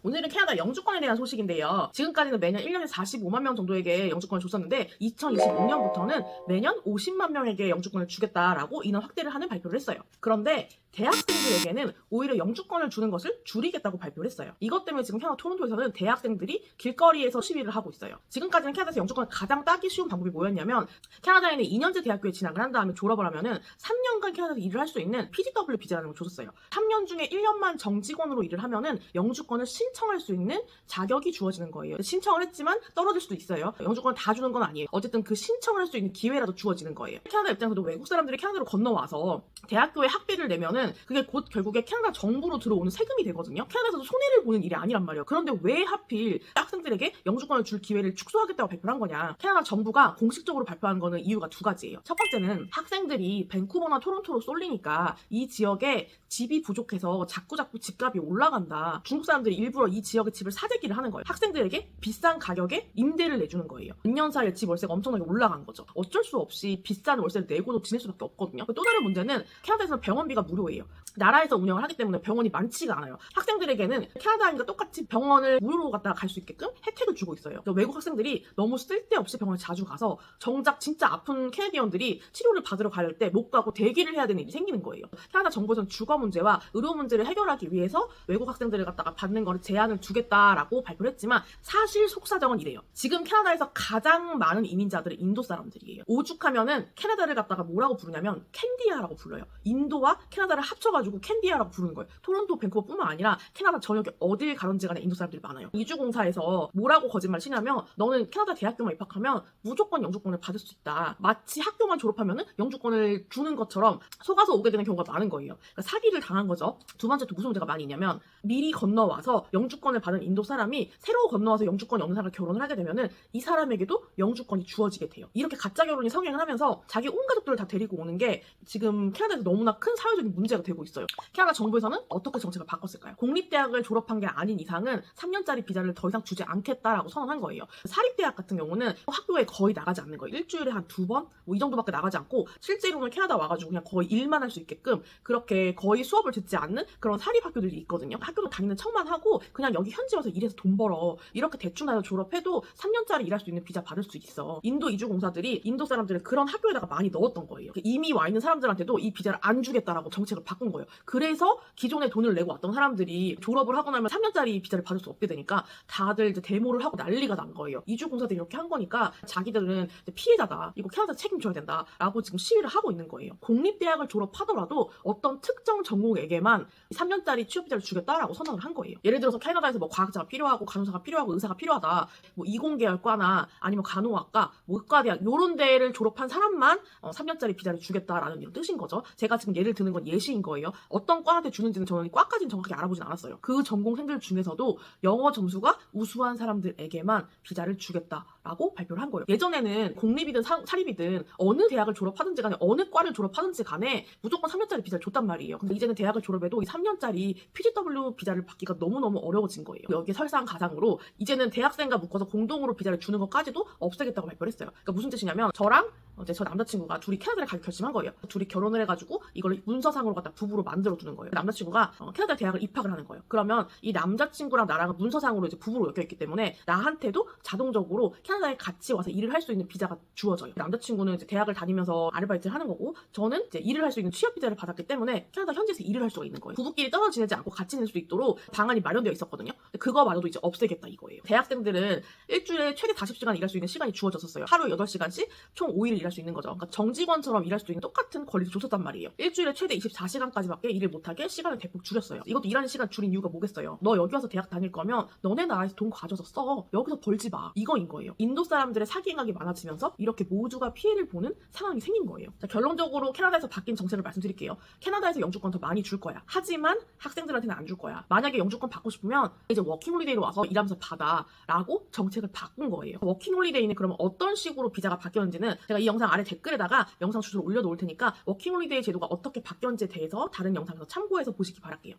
오늘은 캐나다 영주권에 대한 소식인데요. 지금까지는 매년 1년에 45만 명 정도에게 영주권을 줬었는데 2025년부터는 매년 50만 명에게 영주권을 주겠다라고 인원 확대를 하는 발표를 했어요. 그런데 대학생들에게는 오히려 영주권을 주는 것을 줄이겠다고 발표를 했어요. 이것 때문에 지금 캐나다 토론토에서는 대학생들이 길거리에서 시위를 하고 있어요. 지금까지는 캐나다에서 영주권을 가장 따기 쉬운 방법이 뭐였냐면 캐나다에는 2년제 대학교에 진학을 한 다음에 졸업을 하면은 3년간 캐나다에서 일을 할 수 있는 PGW 비자라는 걸 줬었어요. 3년 중에 1년만 정직원으로 일을 하면은 영주권을 신청할 수 있는 자격이 주어지는 거예요. 신청을 했지만 떨어질 수도 있어요. 영주권 다 주는 건 아니에요. 어쨌든 그 신청을 할 수 있는 기회라도 주어지는 거예요. 캐나다 입장에서도 외국 사람들이 캐나다로 건너와서 대학교에 학비를 내면은 그게 곧 결국에 캐나다 정부로 들어오는 세금이 되거든요. 캐나다에서도 손해를 보는 일이 아니란 말이에요. 그런데 왜 하필 학생들에게 영주권을 줄 기회를 축소하겠다고 발표를 한 거냐. 캐나다 정부가 공식적으로 발표한 거는 이유가 두 가지예요. 첫 번째는 학생들이 밴쿠버나 토론토로 쏠리니까 이 지역에 집이 부족해서 자꾸 집값이 올라간다. 중국 사람들이 일부러 이 지역의 집을 사재기를 하는 거예요. 학생들에게 비싼 가격에 임대를 내주는 거예요. 몇 년 사이에 집 월세가 엄청나게 올라간 거죠. 어쩔 수 없이 비싼 월세를 내고도 지낼 수밖에 없거든요. 또 다른 문제는 캐나다에서는 병원비가 무료예요. 나라에서 운영을 하기 때문에 병원이 많지가 않아요. 학생들에게는 캐나다인과 똑같이 병원을 무료로 갔다가 갈 수 있게끔 혜택을 주고 있어요. 외국 학생들이 너무 쓸데없이 병원에 자주 가서 정작 진짜 아픈 캐네디언들이 치료를 받으러 갈 때 못 가고 대기를 해야 되는 일이 생기는 거예요. 캐나다 정부에서는 주거 문제와 의료 문제를 해결하기 위해서 외국 학생들을 갖다가 받는 거를 제한을 두겠다라고 발표를 했지만 사실 속사정은 이래요. 지금 캐나다에서 가장 많은 이민자들은 인도 사람들이에요. 오죽하면은 캐나다를 갖다가 뭐라고 부르냐면 캔디아라고 불러요. 인도와 캐나다를 합쳐가지고 캔디아라고 부르는 거예요. 토론토, 밴쿠버뿐만 아니라 캐나다 전역에 어딜 가든지 간에 인도 사람들이 많아요. 이주공사에서 뭐라고 거짓말을 치냐면 너는 캐나다 대학교만 입학하면 무조건 영주권을 받을 수 있다. 마치 학교만 졸업하면은 영주권을 주는 것처럼 속아서 오게 되는 경우가 많은 거예요. 그러니까 사기를 당한 거죠. 두 번째 또 무슨 문제가 많이 있냐면 미리 건너와서 영주권을 받은 인도 사람이 새로 건너와서 영주권이 없는 사람과 결혼을 하게 되면은 이 사람에게도 영주권이 주어지게 돼요. 이렇게 가짜 결혼이 성행을 하면서 자기 온 가족들을 다 데리고 오는 게 지금 캐나다에서 너무나 큰 사회적인 문제가 되고 있어요. 캐나다 정부에서는 어떻게 정책을 바꿨을까요? 공립대학을 졸업한 게 아닌 이상은 3년짜리 비자를 더 이상 주지 않겠다라고 선언한 거예요. 사립대학 같은 경우는 학교에 거의 나가지 않는 거예요. 일주일에 한 2번? 뭐 이 정도밖에 나가지 않고 실제로는 캐나다 와가지고 그냥 거의 일만 할 수 있게끔 그렇게 거의 수업을 듣지 않는 그런 사립학교들이 있거든요. 학교도 다니는 척만 하고 그냥 여기 현지 와서 일해서 돈 벌어. 이렇게 대충 다녀 졸업해도 3년짜리 일할 수 있는 비자 받을 수 있어. 인도 이주공사들이 인도 사람들을 그런 학교에다가 많이 넣었던 거예요. 이미 와 있는 사람들한테도 이 비자를 안 주겠다라고 정책을 바꾼 거예요. 그래서 기존에 돈을 내고 왔던 사람들이 졸업을 하고 나면 3년짜리 비자를 받을 수 없게 되니까 다들 이제 데모를 하고 난리가 난 거예요. 이주공사들이 이렇게 한 거니까 자기들은 이제 피해자다. 이거 캐나다 책임져야 된다라고 지금 시위를 하고 있는 거예요. 공립대학을 졸업하더라도 어떤 특정 전공에게만 3년짜리 취업비자를 주겠다라고 선언을 한 거예요. 예를 들어서 캐나다에서 뭐 과학자가 필요하고 간호사가 필요하고 의사가 필요하다. 뭐 이공계열과나 아니면 간호학과, 뭐 의과대학 이런 데를 졸업한 사람만 3년짜리 비자를 주겠다라는 이런 뜻인 거죠. 제가 지금 예를 드는 건 예시인 거예요. 어떤 과한테 주는지는 저는 과까지는 정확하게 알아보진 않았어요. 그 전공생들 중에서도 영어 점수가 우수한 사람들에게만 비자를 주겠다라고 발표를 한 거예요. 예전에는 공립이든 사립이든 어느 대학을 졸업하든지 간에 어느 과를 졸업하든지 간에 무조건 3년짜리 비자를 줬단 말이에요. 근데 이제는 대학을 졸업해도 이 3년짜리 PGW 비자를 받기가 너무너무 어려워진 거예요. 여기에 설상가상으로 이제는 대학생과 묶어서 공동으로 비자를 주는 것까지도 없애겠다고 발표를 했어요. 그러니까 무슨 뜻이냐면 저랑 저 남자친구가 둘이 캐나다를 가기 결심한 거예요. 둘이 결혼을 해가지고 이걸 문서상으로 갖다 부부로 만들어두는 거예요. 남자친구가 캐나다 대학을 입학을 하는 거예요. 그러면 이 남자친구랑 나랑 문서상으로 이제 부부로 엮여있기 때문에 나한테도 자동적으로 캐나다에 같이 와서 일을 할 수 있는 비자가 주어져요. 남자친구는 이제 대학을 다니면서 아르바이트를 하는 거고 저는 이제 일을 할 수 있는 취업 비자를 받았기 때문에 캐나다 현지에서 일을 할 수가 있는 거예요. 부부끼리 떨어져 지내지 않고 같이 지낼 수 있도록 방안이 마련되어 있었거든요. 그거마저도 이제 없애겠다 이거예요. 대학생들은 일주일에 최대 40시간 일할 수 있는 시간이 주어졌었어요. 하루에 8시간씩 총 5일 일할 수 있는 거죠. 그러니까 정직원처럼 일할 수 있는 똑같은 권리를 줬었단 말이에요. 일주일에 최대 24시간까지밖에 일을 못하게 시간을 대폭 줄였어요. 이것도 일하는 시간 줄인 이유가 뭐겠어요? 너 여기 와서 대학 다닐 거면 너네 나라에서 돈 가져서 써. 여기서 벌지 마. 이거인 거예요. 인도 사람들의 사기 행각이 많아지면서 이렇게 모두가 피해를 보는 상황이 생긴 거예요. 자, 결론적으로 캐나다에서 바뀐 정책을 말씀드릴게요. 캐나다에서 영주권 더 많이 줄 거야. 하지만 학생들한테는 안 줄 거야. 만약에 영주권 받고 싶으면 이제 워킹홀리데이로 와서 일하면서 받아 라고 정책을 바꾼 거예요. 워킹홀리데이는 그러면 어떤 식으로 비자가 바뀌었는지는 제가 이 영상 아래 댓글에다가 영상 주소를 올려놓을 테니까 워킹홀리데이 제도가 어떻게 바뀌었는지에 대해서 다른 영상에서 참고해서 보시기 바랄게요.